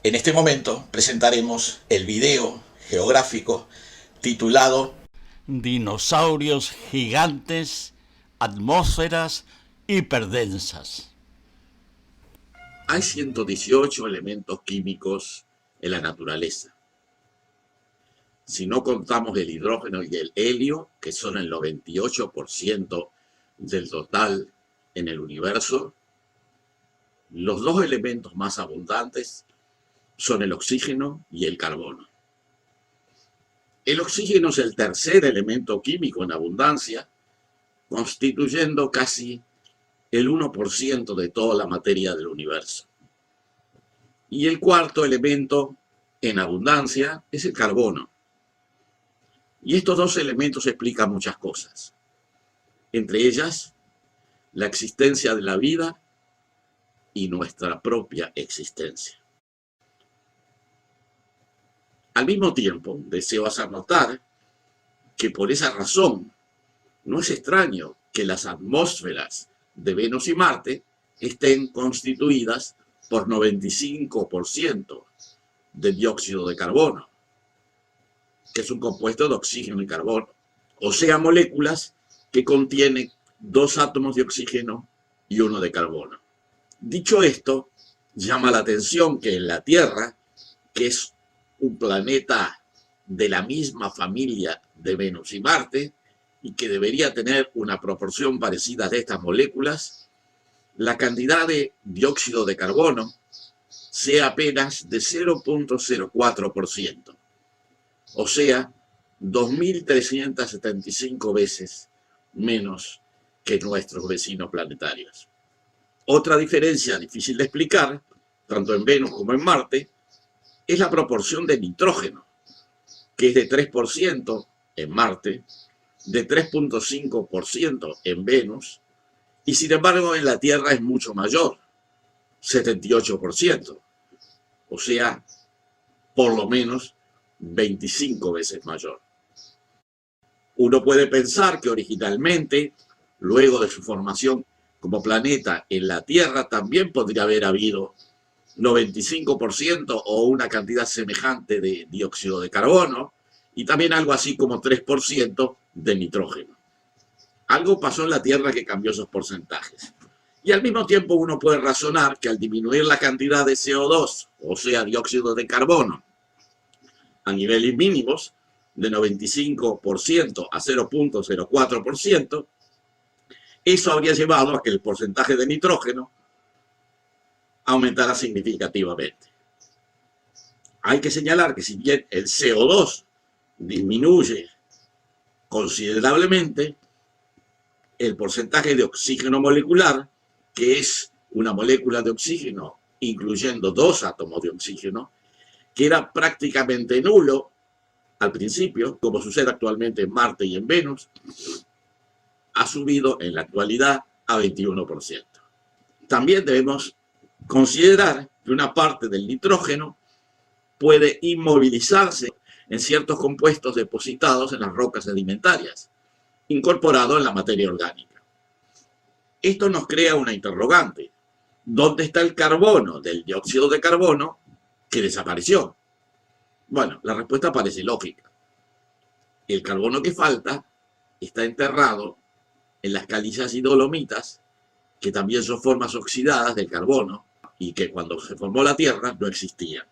En este momento presentaremos el video geográfico titulado Dinosaurios gigantes, atmósferas hiperdensas. Hay 118 elementos químicos en la naturaleza. Si no contamos el hidrógeno y el helio, que son el 98% del total en el universo, los dos elementos más abundantes son el oxígeno y el carbono. El oxígeno es el tercer elemento químico en abundancia, constituyendo casi el 1% de toda la materia del universo. Y el cuarto elemento en abundancia es el carbono. Y estos dos elementos explican muchas cosas, entre ellas la existencia de la vida y nuestra propia existencia. Al mismo tiempo, deseo hacer notar que por esa razón no es extraño que las atmósferas de Venus y Marte estén constituidas por 95% de dióxido de carbono, que es un compuesto de oxígeno y carbono, o sea, moléculas que contienen 2 átomos de oxígeno y 1 de carbono. Dicho esto, llama la atención que en la Tierra, que es un planeta de la misma familia de Venus y Marte, y que debería tener una proporción parecida de estas moléculas, la cantidad de dióxido de carbono sea apenas de 0,04%, o sea, 2.375 veces menos que nuestros vecinos planetarios. Otra diferencia difícil de explicar, tanto en Venus como en Marte, es la proporción de nitrógeno, que es de 3% en Marte, de 3,5% en Venus, y sin embargo en la Tierra es mucho mayor, 78%, o sea, por lo menos 25 veces mayor. Uno puede pensar que originalmente, luego de su formación como planeta en la Tierra, también podría haber habido 95% o una cantidad semejante de dióxido de carbono y también algo así como 3% de nitrógeno. Algo pasó en la Tierra que cambió esos porcentajes. Y al mismo tiempo uno puede razonar que al disminuir la cantidad de CO2, o sea, dióxido de carbono, a niveles mínimos, de 95% a 0,04%, eso habría llevado a que el porcentaje de nitrógeno aumentara significativamente. Hay que señalar que si bien el CO2 disminuye considerablemente, el porcentaje de oxígeno molecular, que es una molécula de oxígeno incluyendo 2 átomos de oxígeno, que era prácticamente nulo al principio, como sucede actualmente en Marte y en Venus, ha subido en la actualidad a 21%. También debemos considerar que una parte del nitrógeno puede inmovilizarse en ciertos compuestos depositados en las rocas sedimentarias, incorporado en la materia orgánica. Esto nos crea una interrogante. ¿Dónde está el carbono del dióxido de carbono que desapareció? Bueno, la respuesta parece lógica. El carbono que falta está enterrado en las calizas y dolomitas, que también son formas oxidadas del carbono y que cuando se formó la Tierra no existían.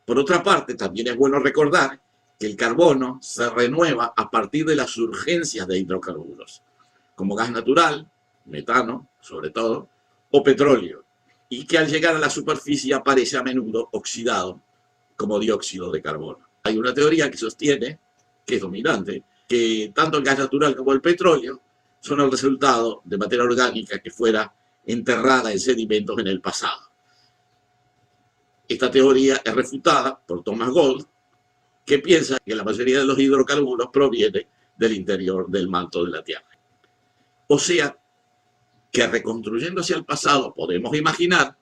Por otra parte, también es bueno recordar que el carbono se renueva a partir de las surgencias de hidrocarburos, como gas natural, metano, sobre todo, o petróleo, y que al llegar a la superficie aparece a menudo oxidado como dióxido de carbono. Hay una teoría que sostiene, que es dominante, que tanto el gas natural como el petróleo son el resultado de materia orgánica que fuera enterrada en sedimentos en el pasado. Esta teoría es refutada por Thomas Gold, que piensa que la mayoría de los hidrocarburos proviene del interior del manto de la Tierra. O sea, que reconstruyendo hacia el pasado podemos imaginar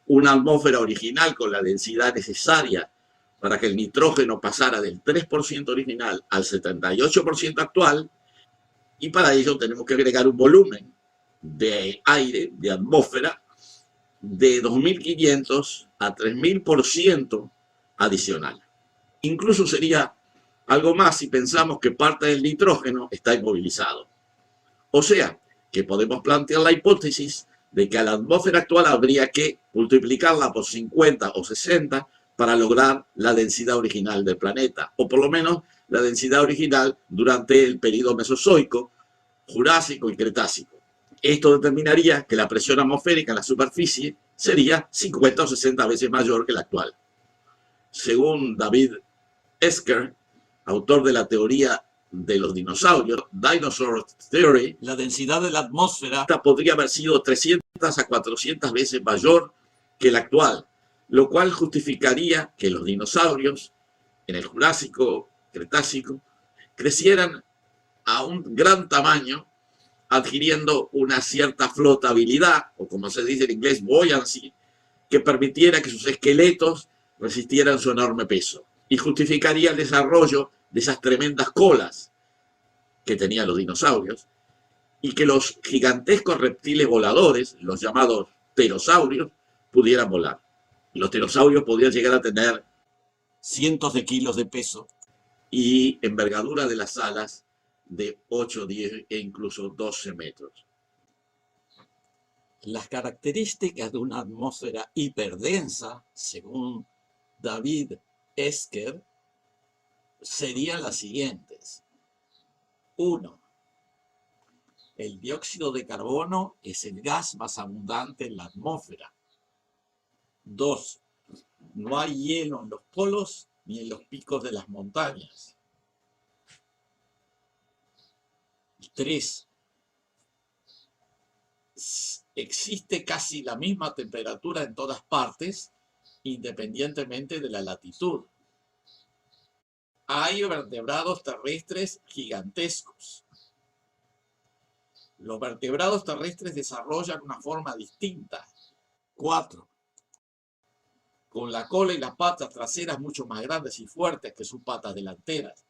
una atmósfera original con la densidad necesaria para que el nitrógeno pasara del 3% original al 78% actual, y para ello tenemos que agregar un volumen de aire, de atmósfera, de 2.500 a 3.000% adicional. Incluso sería algo más si pensamos que parte del nitrógeno está inmovilizado. O sea, que podemos plantear la hipótesis de que a la atmósfera actual habría que multiplicarla por 50 o 60 para lograr la densidad original del planeta, o por lo menos la densidad original durante el período mesozoico, jurásico y cretácico. Esto determinaría que la presión atmosférica en la superficie sería 50 o 60 veces mayor que la actual. Según David Esker, autor de la teoría de los dinosaurios, Dinosaur Theory, La densidad de la atmósfera esta podría haber sido 300 a 400 veces mayor que la actual, lo cual justificaría que los dinosaurios en el Jurásico, Cretácico, crecieran a un gran tamaño, adquiriendo una cierta flotabilidad, o como se dice en inglés, buoyancy, que permitiera que sus esqueletos resistieran su enorme peso, y justificaría el desarrollo de esas tremendas colas que tenían los dinosaurios, y que los gigantescos reptiles voladores, los llamados pterosaurios, pudieran volar. Los pterosaurios podían llegar a tener cientos de kilos de peso. y envergadura de las alas de 8, 10 e incluso 12 metros. Las características de una atmósfera hiperdensa, según David Esker, serían las siguientes. 1. El dióxido de carbono es el gas más abundante en la atmósfera. 2. No hay hielo en los polos ni en los picos de las montañas. 3. Existe casi la misma temperatura en todas partes, independientemente de la latitud. Hay vertebrados terrestres gigantescos. Los vertebrados terrestres desarrollan una forma distinta. 4. Con la cola y las patas traseras mucho más grandes y fuertes que sus patas delanteras.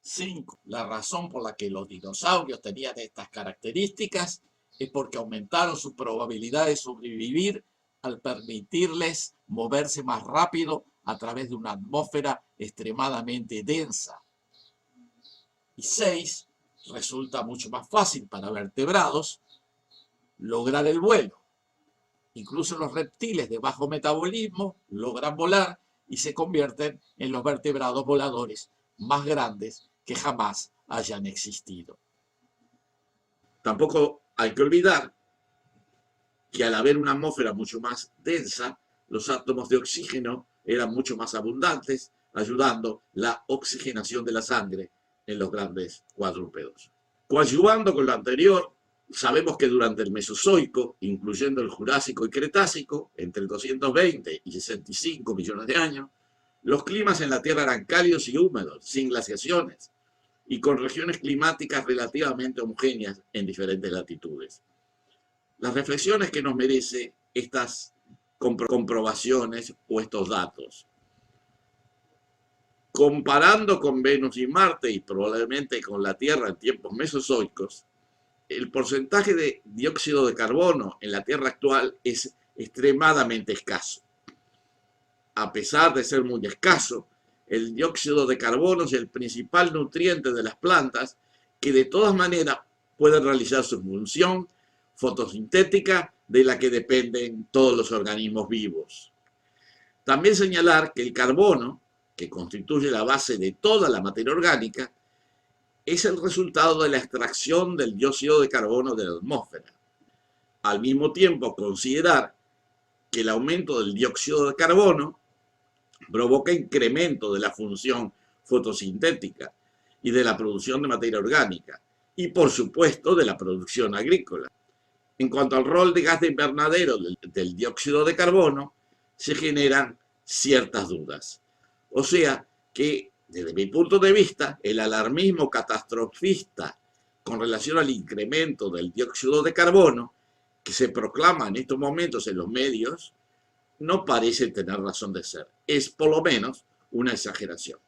5. La razón por la que los dinosaurios tenían estas características es porque aumentaron su probabilidad de sobrevivir al permitirles moverse más rápido a través de una atmósfera extremadamente densa. Y 6. Resulta mucho más fácil para vertebrados lograr el vuelo. Incluso los reptiles de bajo metabolismo logran volar y se convierten en los vertebrados voladores más grandes que jamás hayan existido. Tampoco hay que olvidar que al haber una atmósfera mucho más densa, los átomos de oxígeno eran mucho más abundantes, ayudando la oxigenación de la sangre en los grandes cuadrúpedos. Coadyuvando con lo anterior, sabemos que durante el Mesozoico, incluyendo el Jurásico y Cretácico, entre 220 y 65 millones de años, los climas en la Tierra eran cálidos y húmedos, sin glaciaciones, y con regiones climáticas relativamente homogéneas en diferentes latitudes. Las reflexiones que nos merece estas comprobaciones o estos datos. Comparando con Venus y Marte y probablemente con la Tierra en tiempos mesozoicos, el porcentaje de dióxido de carbono en la Tierra actual es extremadamente escaso. A pesar de ser muy escaso, el dióxido de carbono es el principal nutriente de las plantas que de todas maneras pueden realizar su función fotosintética de la que dependen todos los organismos vivos. También señalar que el carbono, que constituye la base de toda la materia orgánica, es el resultado de la extracción del dióxido de carbono de la atmósfera. Al mismo tiempo, considerar que el aumento del dióxido de carbono provoca incremento de la función fotosintética y de la producción de materia orgánica, y por supuesto de la producción agrícola. En cuanto al rol de gas de invernadero del dióxido de carbono, se generan ciertas dudas. O sea que, desde mi punto de vista, el alarmismo catastrofista con relación al incremento del dióxido de carbono que se proclama en estos momentos en los medios no parece tener razón de ser. Es por lo menos una exageración.